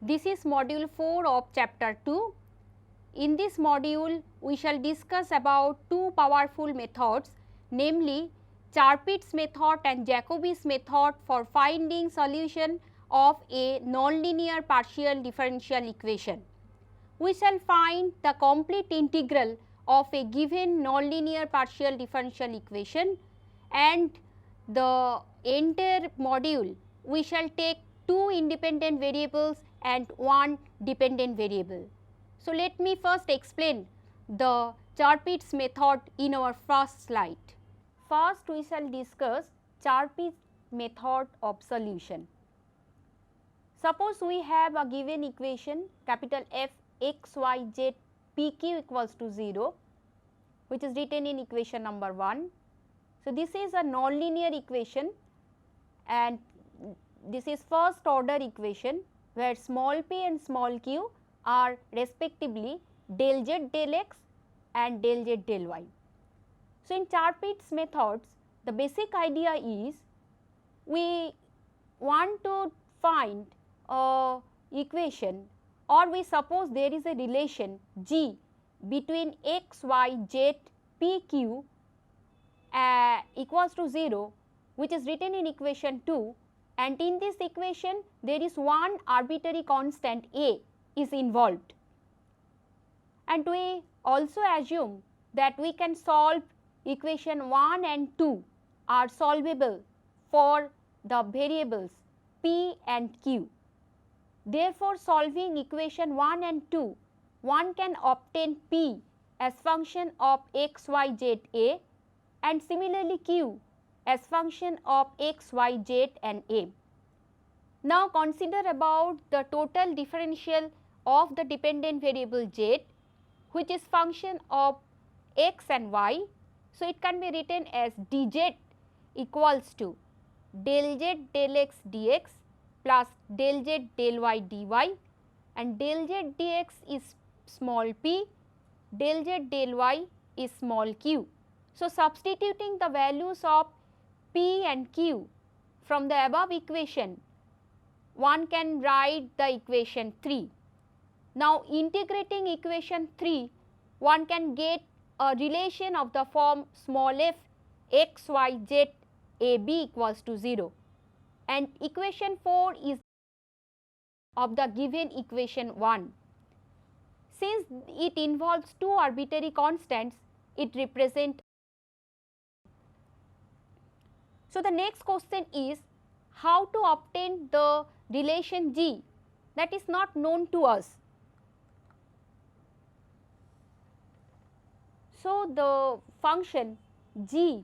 This is module 4 of chapter 2. In this module, we shall discuss about two powerful methods, namely Charpit's method and Jacobi's method for finding solution of a nonlinear partial differential equation. We shall find the complete integral of a given nonlinear partial differential equation, and the entire module we shall take two independent variables and one dependent variable. So, let me first explain the Charpit's method in our first slide. First, we shall discuss Charpit's method of solution. Suppose we have a given equation capital F x y z p q equals to 0, which is written in equation number 1. So, this is a nonlinear equation and this is first order equation where small p and small q are respectively del z del x and del z del y. So, in Charpit's methods, the basic idea is we want to find a equation, or we suppose there is a relation G between x, y, z, p, q equals to 0, which is written in equation 2, and in this equation there is one arbitrary constant A is involved. And we also assume that we can solve equation 1 and 2 are solvable for the variables p and q. Therefore, solving equation 1 and 2, one can obtain p as function of x, y, z, a, and similarly q as function of x, y, z and a. Now, consider about the total differential of the dependent variable z, which is function of x and y. So, it can be written as dz equals to del z del x dx plus del z del y dy, and del z dx is small p, del z del y is small q. So, substituting the values of p and q from the above equation, one can write the equation 3. Now, integrating equation 3, one can get a relation of the form small f x, y, z, a, b equals to 0, and equation 4 is of the given equation 1. Since it involves two arbitrary constants, it represents. So, the next question is how to obtain the relation G that is not known to us. So, the function G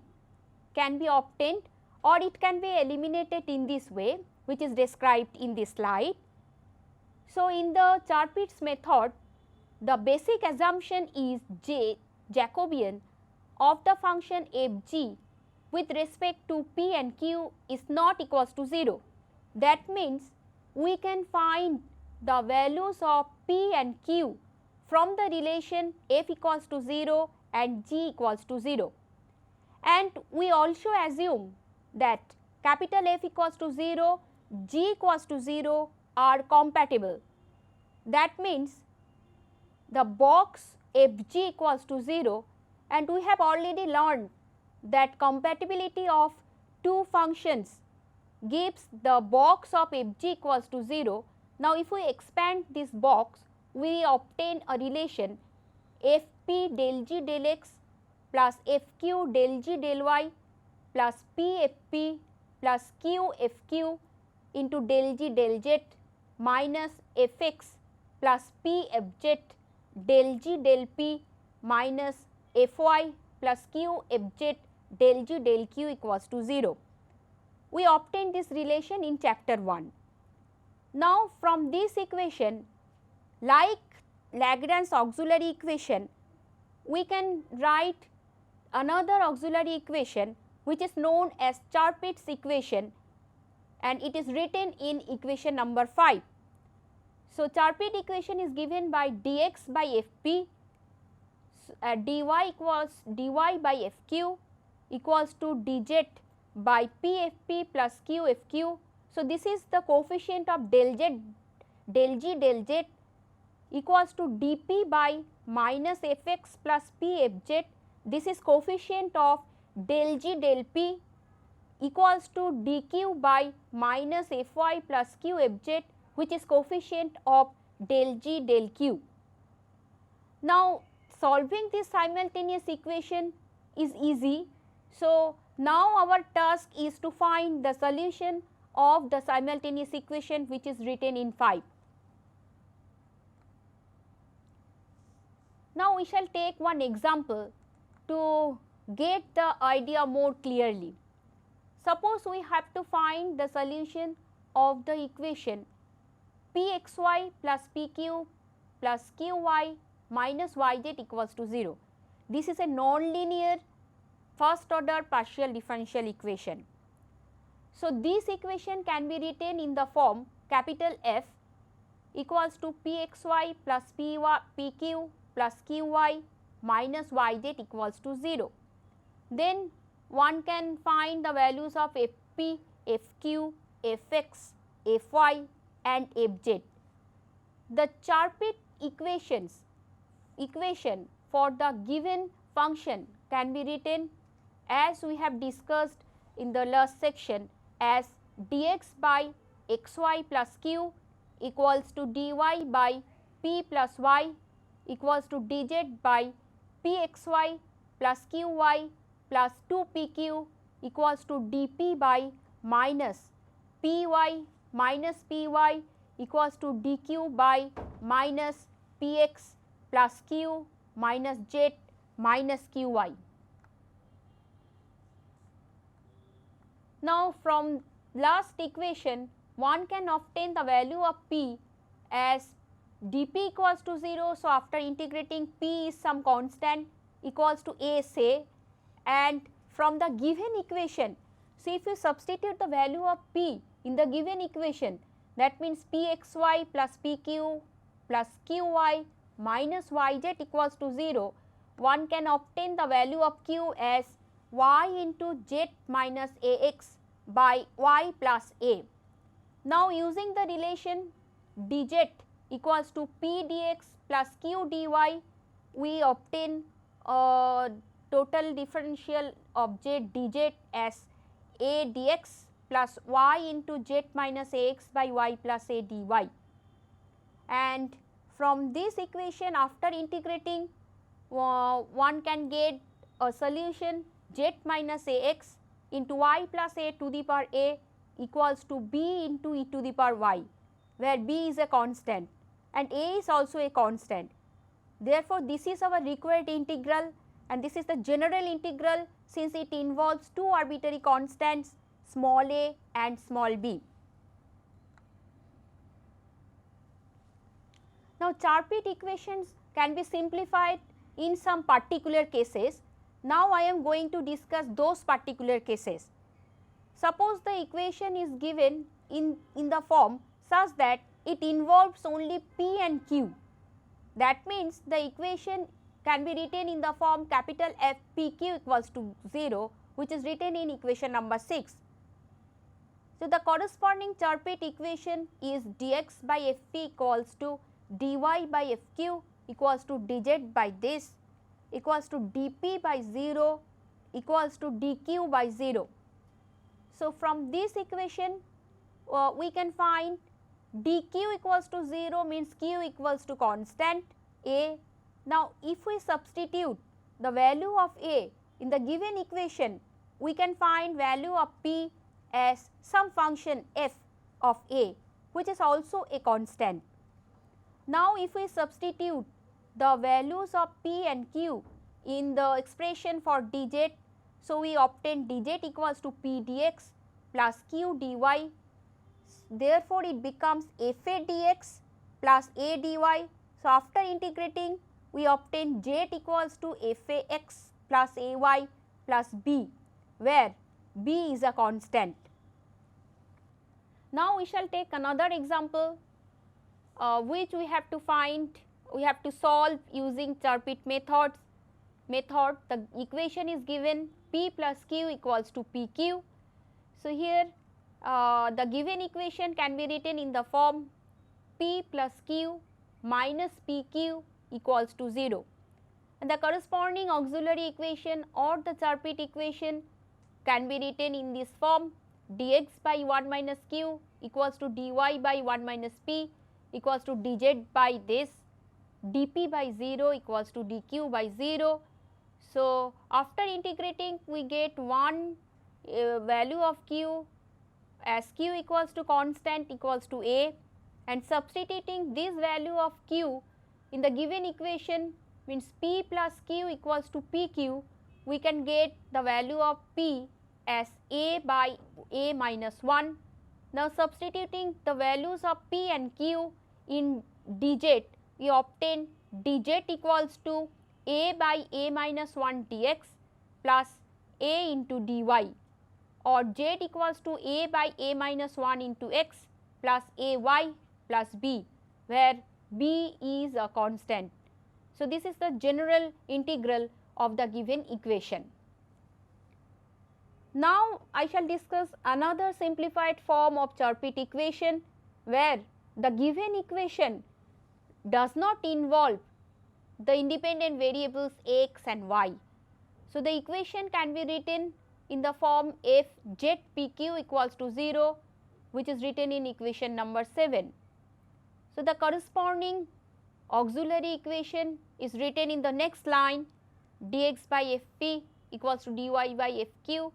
can be obtained, or it can be eliminated in this way, which is described in this slide. So, in the Charpit's method, the basic assumption is Jacobian of the function f g with respect to p and q is not equals to 0. That means, we can find the values of p and q from the relation f equals to 0 and g equals to 0. And we also assume that capital F equals to 0, g equals to 0 are compatible. That means, the box f g equals to 0, and we have already learned that compatibility of two functions gives the box of f g equals to 0. Now, if we expand this box, we obtain a relation f p del g del x plus f q del g del y plus p f p plus q f q into del g del z minus f x plus p f z del g del p minus f y plus q f z del g del q equals to 0. We obtained this relation in chapter 1. Now, from this equation, like Lagrange's auxiliary equation, we can write another auxiliary equation which is known as Charpit's equation, and it is written in equation number 5. So, Charpit equation is given by dx by fp, dy equals dy by fq equals to dz by p fp plus q fq. So, this is the coefficient of del z del g del z equals to dp by minus fx plus p fz. This is coefficient of del g del p equals to dq by minus fy plus q fz, which is coefficient of del g del q. Now, solving this simultaneous equation is easy. So, now our task is to find the solution of the simultaneous equation which is written in 5. Now, we shall take one example to get the idea more clearly. Suppose we have to find the solution of the equation pxy plus pq plus qy minus yz equals to 0. This is a non-linear first order partial differential equation. So, this equation can be written in the form capital F equals to pxy plus pq plus qy minus yz equals to 0. Then one can find the values of fp, fq, fx, fy and fz. The Charpit equation for the given function can be written as we have discussed in the last section as dx by xy plus q equals to dy by p plus y equals to dz by pxy plus qy plus 2pq equals to dp by minus py equals to dq by minus px plus q minus z minus qy. Now, from last equation one can obtain the value of p as dp equals to 0. So, after integrating p is some constant equals to a say, and from the given equation, so if you substitute the value of p in the given equation, that means pxy plus pq plus qy minus yz equals to 0, one can obtain the value of q as y into z minus ax by y plus a. Now, using the relation dz equals to p dx plus q dy, we obtain total differential of z dz as a dx plus y into z minus ax by y plus a dy. And from this equation, after integrating, one can get a solution z minus ax into y plus a to the power a equals to b into e to the power y, where b is a constant and a is also a constant. Therefore, this is our required integral, and this is the general integral since it involves two arbitrary constants small a and small b. Now, Charpit equations can be simplified in some particular cases. Now, I am going to discuss those particular cases. Suppose the equation is given in the form such that it involves only p and q. That means the equation can be written in the form capital F p q equals to 0, which is written in equation number 6. So, the corresponding Charpit equation is dx by fp equals to dy by fq equals to dz by this equals to dp by 0 equals to dq by 0. So, from this equation we can find dq equals to 0 means q equals to constant a. Now, if we substitute the value of a in the given equation, we can find value of p as some function f of a, which is also a constant. Now, if we substitute the values of p and q in the expression for dz, so we obtain dz equals to p dx plus q dy. Therefore, it becomes fa dx plus a dy. So, after integrating, we obtain z equals to fax plus ay plus b, where b is a constant. Now, we shall take another example which we have to solve using Charpit method. The equation is given p plus q equals to pq. So, here the given equation can be written in the form P plus Q minus PQ equals to 0. And the corresponding auxiliary equation or the Chaput equation can be written in this form: dx by 1 minus q equals to dy by 1 minus p equals to dz by this, dp by 0 equals to dq by 0. So, after integrating we get one value of q as q equals to constant equals to a, and substituting this value of q in the given equation means p plus q equals to pq, we can get the value of p as a by a minus 1. Now, substituting the values of p and q in dz, we obtain dz equals to a by a minus 1 dx plus a into dy, or z equals to a by a minus 1 into x plus ay plus b, where b is a constant. So, this is the general integral of the given equation. Now, I shall discuss another simplified form of Chaput equation, where the given equation does not involve the independent variables x and y. So, the equation can be written in the form f z p q equals to 0, which is written in equation number 7. So, the corresponding auxiliary equation is written in the next line: dx by f p equals to dy by f q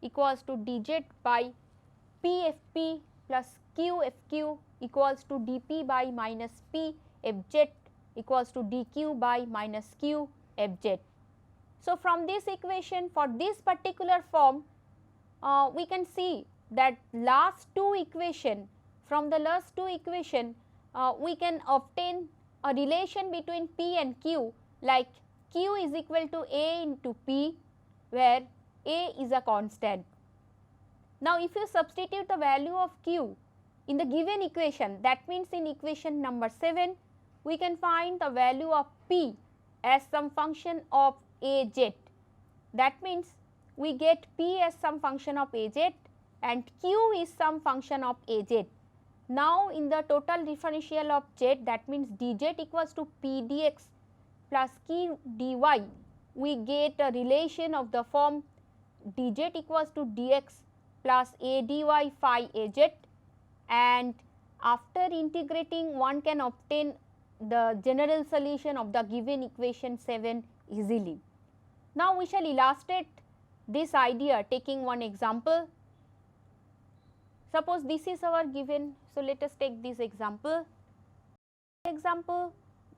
equals to dz by p f p plus q f q equals to dp by minus p f z equals to dq by minus q f z. So, from this equation, for this particular form, we can see that last two equation, from the last two equation we can obtain a relation between p and q, like q is equal to a into p, where a is a constant. Now, if you substitute the value of q in the given equation, that means in equation number 7, we can find the value of p as some function of a z. That means we get p as some function of a z and q is some function of a z. Now, in the total differential of z, that means dz equals to p dx plus q dy, we get a relation of the form dz equals to dx plus a dy phi a z, and after integrating one can obtain the general solution of the given equation 7 easily. Now, we shall illustrate this idea taking one example. Suppose this is our given, so let us take this example.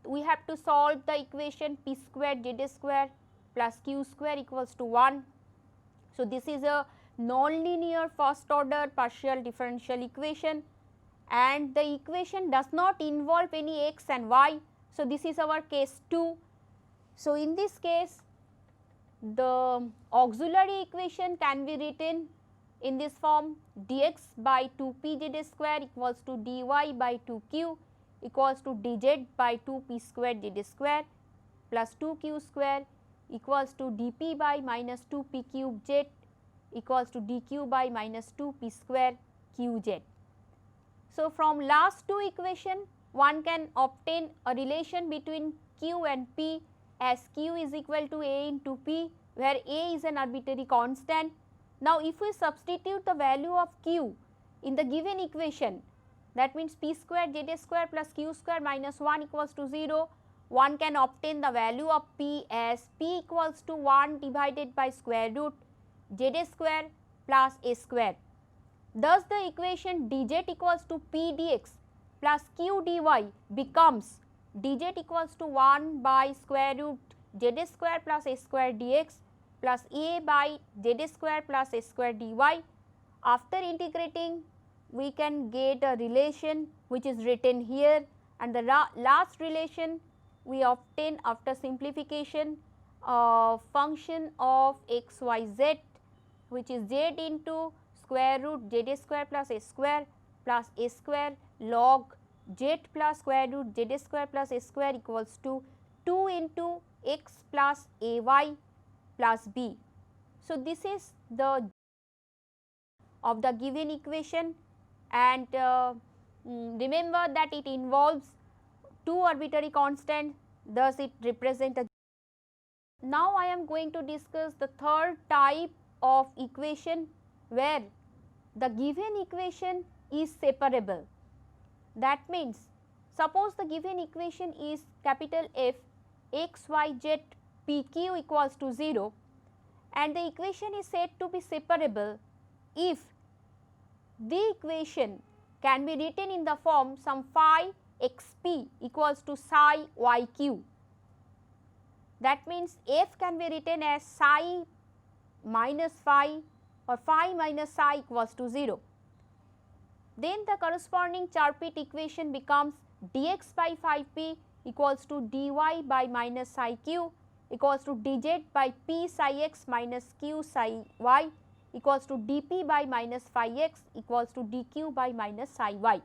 We have to solve the equation p square z square plus q square equals to 1. So, this is a non-linear first order partial differential equation, and the equation does not involve any x and y. So, this is our case 2. So, in this case the auxiliary equation can be written in this form: dx by 2p z square equals to dy by 2q equals to dz by 2p square z square plus 2q square equals to dp by minus 2p cube z equals to dq by minus 2p square qz. So, from last two equation one can obtain a relation between q and p as q is equal to a into p, where a is an arbitrary constant. Now, if we substitute the value of q in the given equation, that means p square z square plus q square minus 1 equals to 0, one can obtain the value of p as p equals to 1 divided by square root z square plus a square. Thus, the equation dz equals to p dx plus q dy becomes dz equals to 1 by square root z square plus a square dx plus a by z square plus a square dy. After integrating, we can get a relation which is written here, and the last relation we obtain after simplification a function of x y z, which is z into square root z square plus a square log z plus square root z square plus a square equals to 2 into x plus a y plus b. So, this is the of the given equation, and remember that it involves two arbitrary constants, thus it represents a. Now I am going to discuss the third type of equation where the given equation is separable. That means, suppose the given equation is capital F x, y, z, p, q equals to 0 and the equation is said to be separable if the equation can be written in the form some phi xp equals to psi yq. That means, f can be written as psi minus phi or phi minus psi equals to 0. Then the corresponding Char-Pit equation becomes dx by phi p equals to dy by minus psi q equals to dz by p psi x minus q psi y equals to dp by minus phi x equals to dq by minus psi y.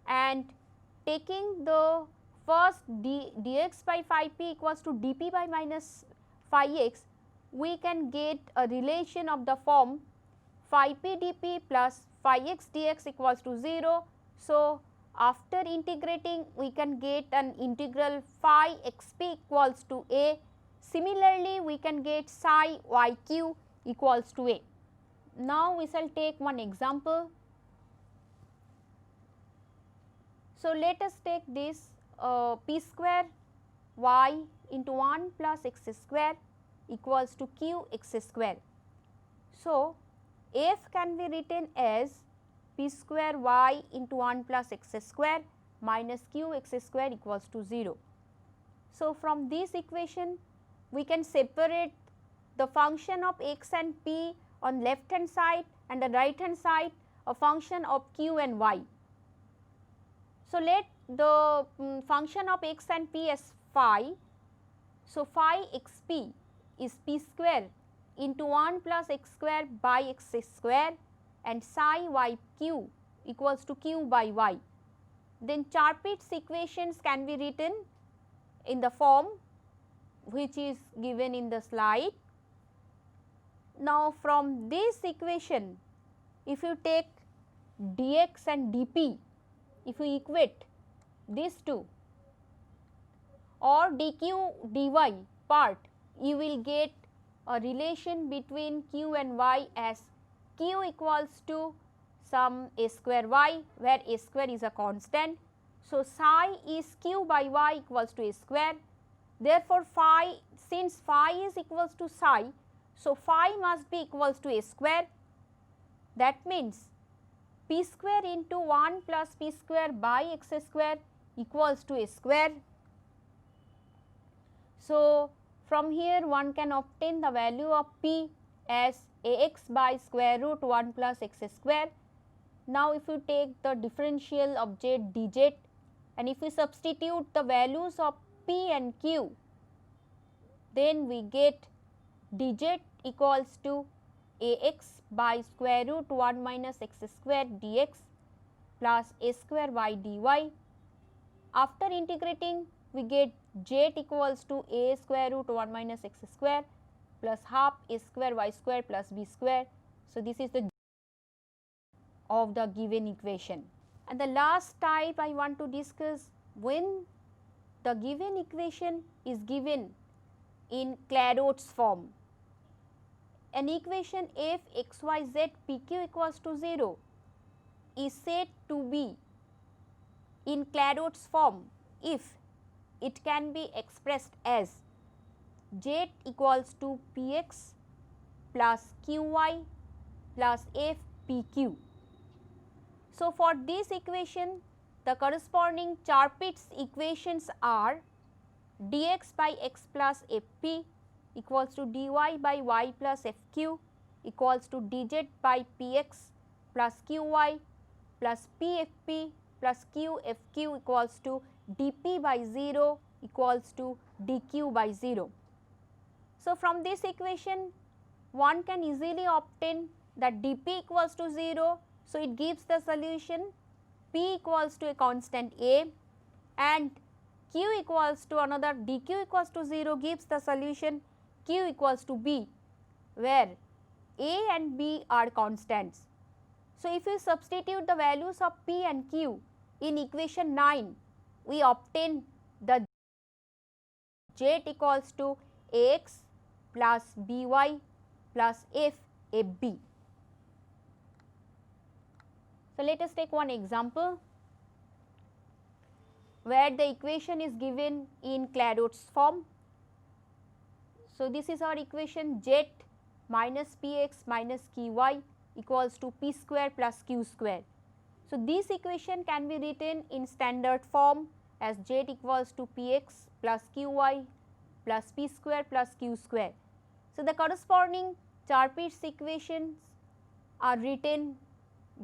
And taking the first dx by phi p equals to dp by minus phi x, we can get a relation of the form phi p dp plus phi x dx equals to 0. So, after integrating we can get an integral phi xp equals to a. Similarly, we can get psi yq equals to a. Now, we shall take one example. So, let us take this p square y into 1 plus x square equals to q x square. So, f can be written as p square y into 1 plus x square minus q x square equals to 0. So, from this equation we can separate the function of x and p on left hand side and the right hand side a function of q and y. So, let the function of x and p as phi. So, phi xp is p square into 1 plus x square by x square and psi yq equals to q by y. Then Char-Pit's equations can be written in the form which is given in the slide. Now, from this equation, if you take dx and dp, if you equate these two or dq dy part, you will get a relation between q and y as q equals to some a square y, where a square is a constant. So, psi is q by y equals to a square. Therefore, phi, since phi is equals to psi, so phi must be equals to a square. That means, p square into 1 plus p square by x square equals to a square. So, from here one can obtain the value of p as ax by square root 1 plus x square. Now, if you take the differential of z dz and if we substitute the values of p and q, then we get dz equals to ax by square root 1 minus x square dx plus a square y dy. After integrating, we get z equals to a square root 1 minus x square plus half a square y square plus b square. So, this is the of the given equation. And the last type I want to discuss, when the given equation is given in Clairaut's form. An equation f x y z p q equals to 0 is said to be in Clairaut's form if it can be expressed as z equals to p x plus q y plus f p q. So, for this equation, the corresponding Char-Pit's equations are dx by x plus fp equals to dy by y plus fq equals to dz by px plus qy plus pfp plus qfq equals to dp by 0 equals to dq by 0. So, from this equation one can easily obtain that dp equals to 0. So, it gives the solution p equals to a constant a and q equals to another dq equals to 0 gives the solution q equals to b, where a and b are constants. So, if we substitute the values of P and Q in equation 9, we obtain the Z equals to Ax plus By plus F Fb. So, let us take one example where the equation is given in Clairaut's form. So, this is our equation Z minus Px minus Qy equals to P square plus Q square. So, this equation can be written in standard form as Z equals to Px plus Qy plus P square plus Q square. So, the corresponding Charpit's equations are written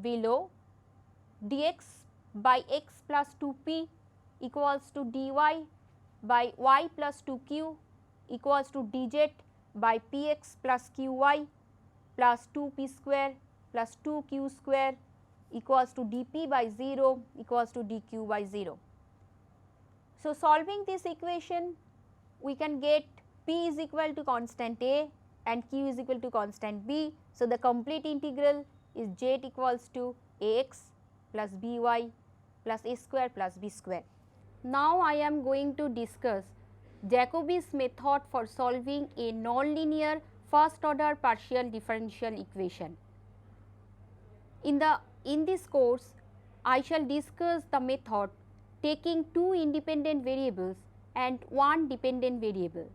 below. Dx by x plus 2p equals to dy by y plus 2q equals to dz by px plus qy plus 2p square plus 2q square equals to dp by 0 equals to dq by 0. So, solving this equation, we can get p is equal to constant a and q is equal to constant b. So, the complete integral is z equals to ax plus by plus a square plus b square. Now, I am going to discuss Jacobi's method for solving a nonlinear first order partial differential equation. In this course, I shall discuss the method taking two independent variables and one dependent variable.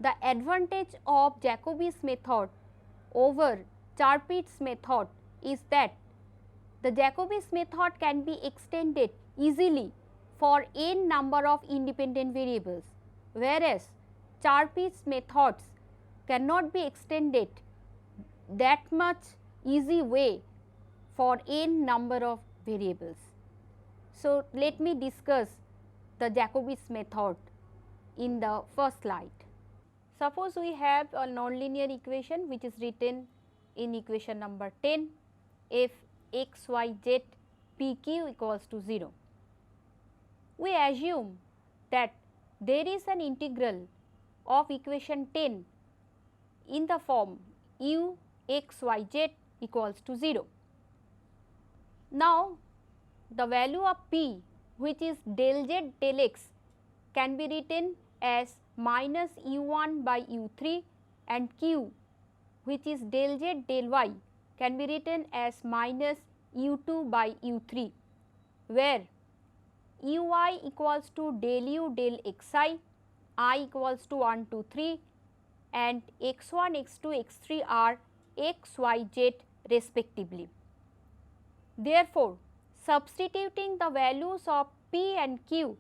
The advantage of Jacobi's method over Charpit's method is that the Jacobi's method can be extended easily for n number of independent variables, whereas Charpit's methods cannot be extended that much easy way for n number of variables. So, let me discuss the Jacobi's method in the first slide. Suppose we have a nonlinear equation which is written in equation number 10, if x, y, z, p, q equals to 0. We assume that there is an integral of equation 10 in the form u x, y, z equals to 0. Now, the value of p, which is del z del x, can be written as minus u1 by u3, and q, which is del z del y, can be written as minus u2 by u3, where uy equals to del u del xi, I equals to 1 to 3, and x1, x2, x3 are x, y, z respectively. Therefore, substituting the values of p and q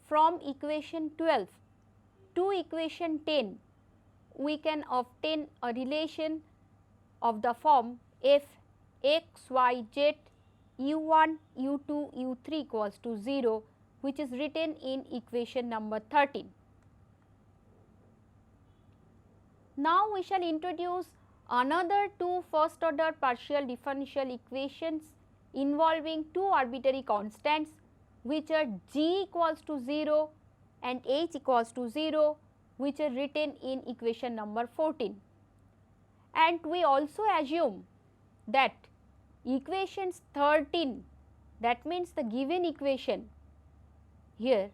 from equation 12 to equation 10, we can obtain a relation of the form f x, y, z u1, u2, u3 equals to 0, which is written in equation number 13. Now, we shall introduce another two first order partial differential equations involving two arbitrary constants, which are g equals to 0 and h equals to 0, which are written in equation number 14. And we also assume that equations 13, that means the given equation here,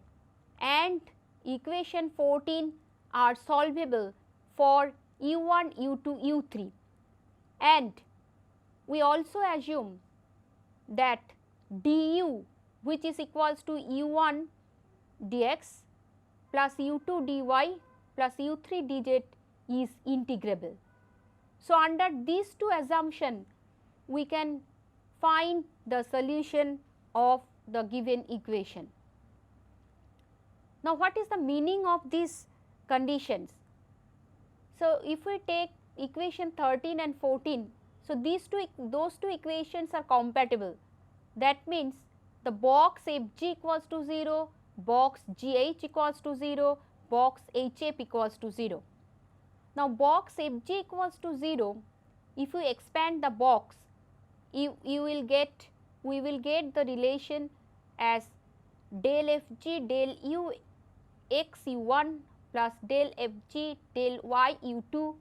and equation 14 are solvable for u1, u2, u3, and we also assume that du, which is equals to u1 dx plus u2 dy plus u3 dz is integrable. So, under these two assumptions, we can find the solution of the given equation. Now, what is the meaning of these conditions? So, if we take equation 13 and 14, so those two equations are compatible. That means the box Fg equals to 0, box Gh equals to 0, box Hf equals to 0. Now, box Fg equals to 0, if you expand the box, we will get the relation as del Fg del u x u1 plus del Fg del y u2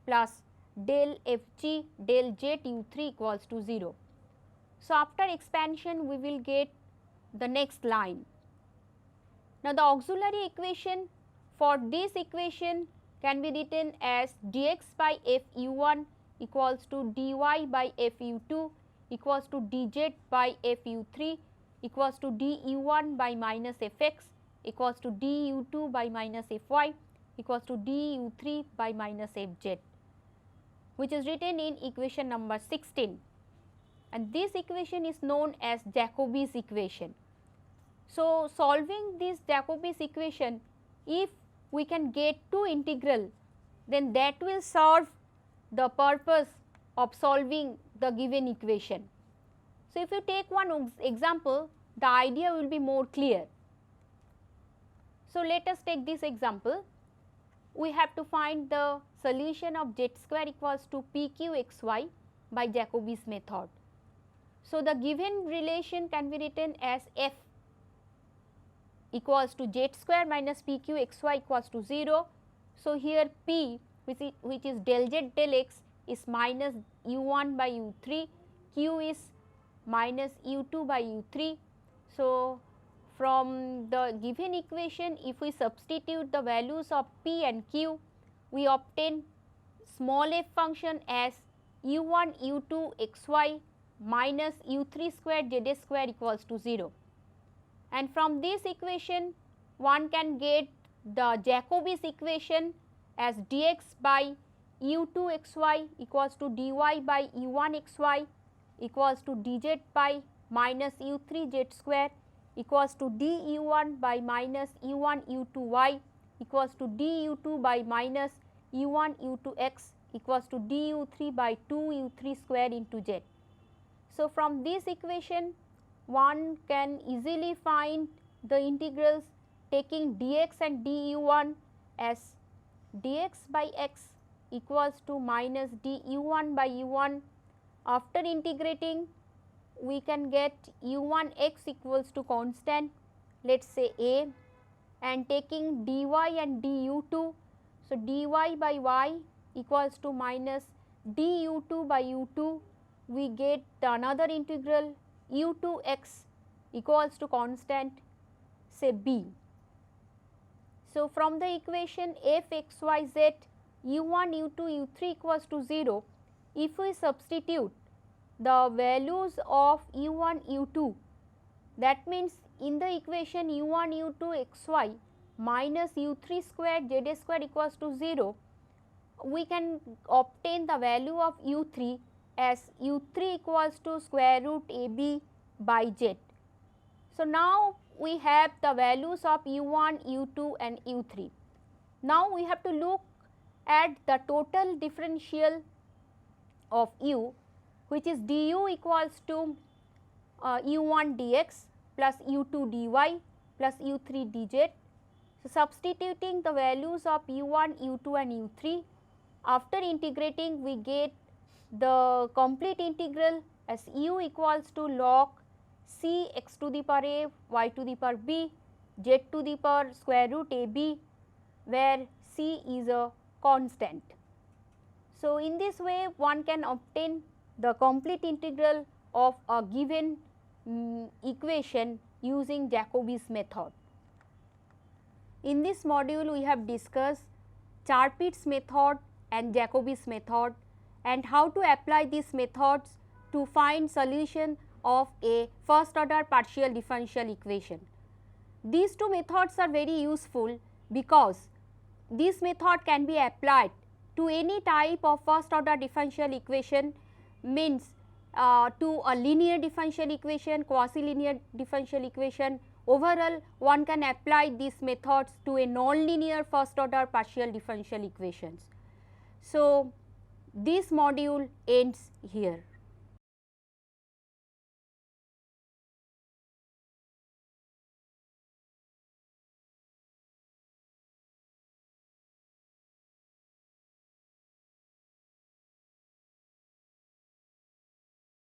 plus del Fg del z u3 equals to 0. So, after expansion we will get the next line. Now, the auxiliary equation for this equation can be written as dx by f u1 equals to dy by f u2 equals to dz by f u3 equals to du1 by minus fx equals to du2 by minus fy equals to du3 by minus fz, which is written in equation number 16, and this equation is known as Jacobi's equation. So, solving this Jacobi's equation, if we can get two integral, then that will serve the purpose of solving the given equation. So, if you take one example, the idea will be more clear. So, let us take this example. We have to find the solution of z square equals to pqxy by Jacobi's method. So, the given relation can be written as f equals to z square minus pqxy equals to 0. So, here p which is del z del x is minus u1 by u3, q is minus u2 by u3. So, from the given equation, if we substitute the values of p and q, we obtain small f function as u1 u2 xy minus u3 square z square equals to 0. And from this equation one can get the Jacobi's equation as dx by u2 xy equals to dy by u1 xy equals to dz by minus u3 z square equals to du1 by minus u1 u2 y equals to du2 by minus u1 u2 x equals to du3 by 2 u3 square into z. So, from this equation one can easily find the integrals taking dx and du1 as dx by x equals to minus du1 by u1. After integrating, we can get u1 x equals to constant, let us say a, and taking dy and du2. So, dy by y equals to minus du2 by u2, we get another integral u2 x equals to constant, say b. So, from the equation f x y z u1 u2 u3 equals to 0, if we substitute the values of u1 u2, that means in the equation u1 u2 xy minus u3 square z square equals to 0, we can obtain the value of u3 as u3 equals to square root ab by z. So, now we have the values of u1, u2 and u3. Now, we have to look at the total differential of u, which is du equals to u1 dx plus u2 dy plus u3 dz. So, substituting the values of u1, u2 and u3, after integrating we get the complete integral as u equals to log c x to the power a y to the power b z to the power square root a b, where c is a constant. So, in this way one can obtain the complete integral of a given equation using Jacobi's method. In this module we have discussed Charpit's method and Jacobi's method and how to apply these methods to find solution of a first order partial differential equation. These two methods are very useful because this method can be applied to any type of first order differential equation, means to a linear differential equation, quasi linear differential equation. Overall one can apply these methods to a non-linear first order partial differential equations. So, this module ends here.